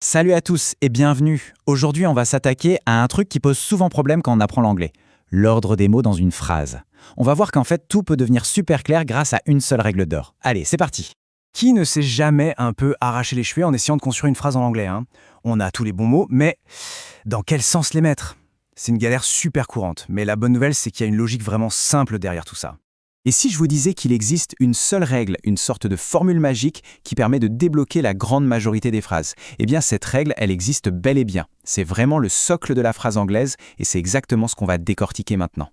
Salut à tous et bienvenue. Aujourd'hui, on va s'attaquer à un truc qui pose souvent problème quand on apprend l'anglais. L'ordre des mots dans une phrase. On va voir qu'en fait, tout peut devenir super clair grâce à une seule règle d'or. Allez, c'est parti. Qui ne s'est jamais un peu arraché les cheveux en essayant de construire une phrase en anglais, hein? On a tous les bons mots, mais dans quel sens les mettre? C'est une galère super courante, mais la bonne nouvelle, c'est qu'il y a une logique vraiment simple derrière tout ça. Et si je vous disais qu'il existe une seule règle, une sorte de formule magique qui permet de débloquer la grande majorité des phrases? Eh bien, cette règle, elle existe bel et bien. C'est vraiment le socle de la phrase anglaise et c'est exactement ce qu'on va décortiquer maintenant.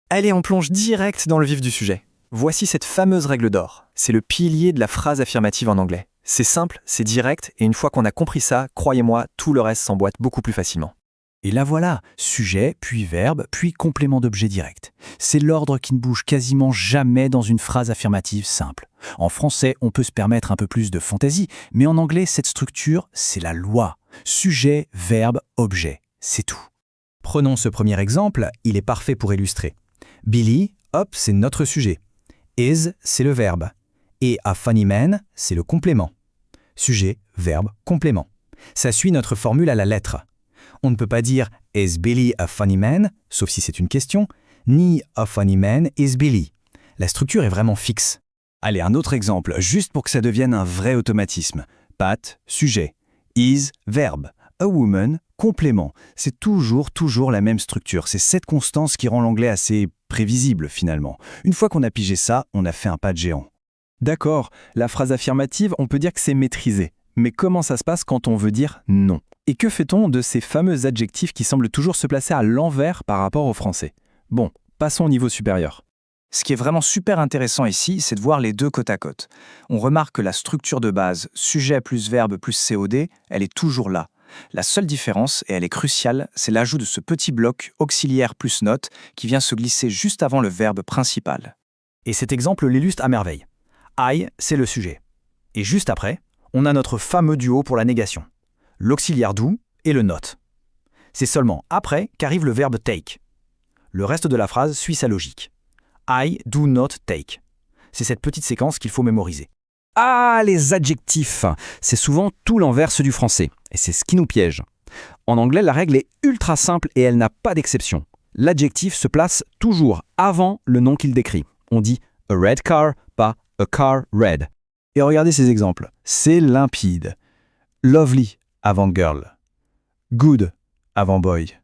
Allez, on plonge direct dans le vif du sujet. Voici cette fameuse règle d'or. C'est le pilier de la phrase affirmative en anglais. C'est simple, c'est direct, et une fois qu'on a compris ça, croyez-moi, tout le reste s'emboîte beaucoup plus facilement. Et là voilà, sujet, puis verbe, puis complément d'objet direct. C'est l'ordre qui ne bouge quasiment jamais dans une phrase affirmative simple. En français, on peut se permettre un peu plus de fantaisie, mais en anglais, cette structure, c'est la loi. Sujet, verbe, objet, c'est tout. Prenons ce premier exemple, il est parfait pour illustrer. Billy, hop, c'est notre sujet. Is, c'est le verbe. Et a funny man, c'est le complément. Sujet, verbe, complément. Ça suit notre formule à la lettre. On ne peut pas dire « Is Billy a funny man ?» sauf si c'est une question, ni « A funny man is Billy ». La structure est vraiment fixe. Allez, un autre exemple, juste pour que ça devienne un vrai automatisme. Pat, sujet. Is, verbe. A woman, complément. C'est toujours la même structure. C'est cette constance qui rend l'anglais assez prévisible finalement. Une fois qu'on a pigé ça, on a fait un pas de géant. D'accord, la phrase affirmative, on peut dire que c'est maîtrisé. Mais comment ça se passe quand on veut dire non? Et que fait-on de ces fameux adjectifs qui semblent toujours se placer à l'envers par rapport au français? Bon, passons au niveau supérieur. Ce qui est vraiment super intéressant ici, c'est de voir les deux côte à côte. On remarque que la structure de base, sujet plus verbe plus COD, elle est toujours là. La seule différence, et elle est cruciale, c'est l'ajout de ce petit bloc auxiliaire plus note qui vient se glisser juste avant le verbe principal. Et cet exemple l'illustre à merveille. I, c'est le sujet. Et juste après, on a notre fameux duo pour la négation. L'auxiliaire do et le not. C'est seulement après qu'arrive le verbe take. Le reste de la phrase suit sa logique. I do not take. C'est cette petite séquence qu'il faut mémoriser. Ah, les adjectifs! C'est souvent tout l'inverse du français, et c'est ce qui nous piège. En anglais, la règle est ultra simple et elle n'a pas d'exception. L'adjectif se place toujours avant le nom qu'il décrit. On dit « a red car », pas « a car red ». Et regardez ces exemples, c'est limpide. Lovely avant girl. Good avant boy.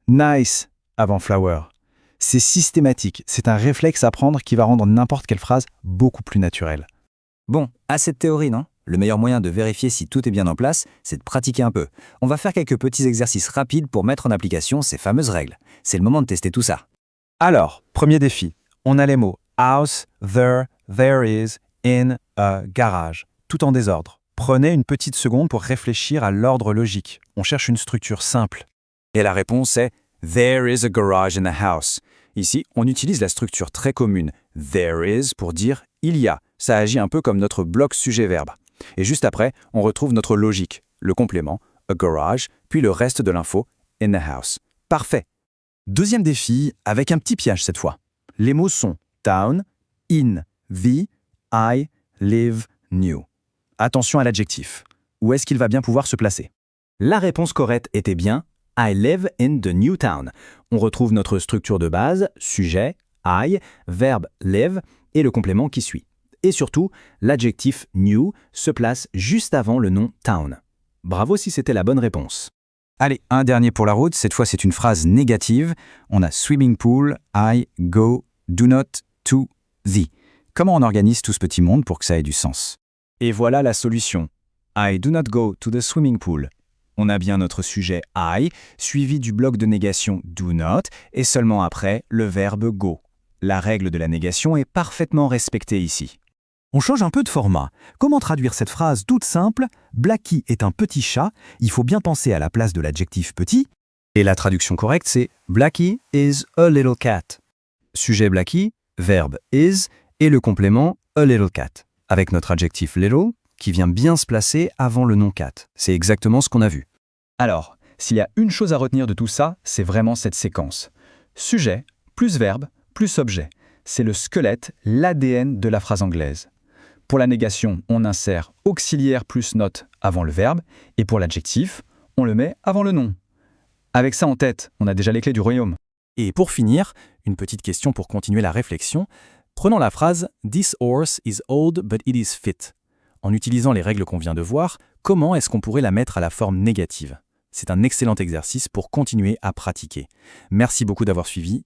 Nice avant flower. C'est systématique, c'est un réflexe à prendre qui va rendre n'importe quelle phrase beaucoup plus naturelle. Bon, assez de théorie, non? Le meilleur moyen de vérifier si tout est bien en place, c'est de pratiquer un peu. On va faire quelques petits exercices rapides pour mettre en application ces fameuses règles. C'est le moment de tester tout ça. Alors, premier défi, on a les mots house, there is, in, a, garage, tout en désordre. Prenez une petite seconde pour réfléchir à l'ordre logique. On cherche une structure simple. Et la réponse est « There is a garage in the house ». Ici, on utilise la structure très commune « there is » pour dire « il y a ». Ça agit un peu comme notre bloc sujet-verbe. Et juste après, on retrouve notre logique, le complément « a garage », puis le reste de l'info « in the house ». Parfait. Deuxième défi, avec un petit piège cette fois. Les mots sont town, in, the, I, live, new. Attention à l'adjectif. Où est-ce qu'il va bien pouvoir se placer? La réponse correcte était bien « I live in the new town ». On retrouve notre structure de base, sujet, I, verbe live et le complément qui suit. Et surtout, l'adjectif new se place juste avant le nom town. Bravo si c'était la bonne réponse. Allez, un dernier pour la route. Cette fois, c'est une phrase négative. On a swimming pool, I, go, do not, to, the. Comment on organise tout ce petit monde pour que ça ait du sens? Et voilà la solution. I do not go to the swimming pool. On a bien notre sujet I, suivi du bloc de négation do not, et seulement après, le verbe go. La règle de la négation est parfaitement respectée ici. On change un peu de format. Comment traduire cette phrase toute simple? Blackie est un petit chat, il faut bien penser à la place de l'adjectif petit. Et la traduction correcte, c'est Blackie is a little cat. Sujet Blackie, verbe is, et le complément a little cat. Avec notre adjectif little, qui vient bien se placer avant le nom cat. C'est exactement ce qu'on a vu. Alors, s'il y a une chose à retenir de tout ça, c'est vraiment cette séquence. Sujet, plus verbe, plus objet. C'est le squelette, l'ADN de la phrase anglaise. Pour la négation, on insère auxiliaire plus note avant le verbe, et pour l'adjectif, on le met avant le nom. Avec ça en tête, on a déjà les clés du royaume. Et pour finir, une petite question pour continuer la réflexion. Prenons la phrase « This horse is old but it is fit ». En utilisant les règles qu'on vient de voir, comment est-ce qu'on pourrait la mettre à la forme négative ? C'est un excellent exercice pour continuer à pratiquer. Merci beaucoup d'avoir suivi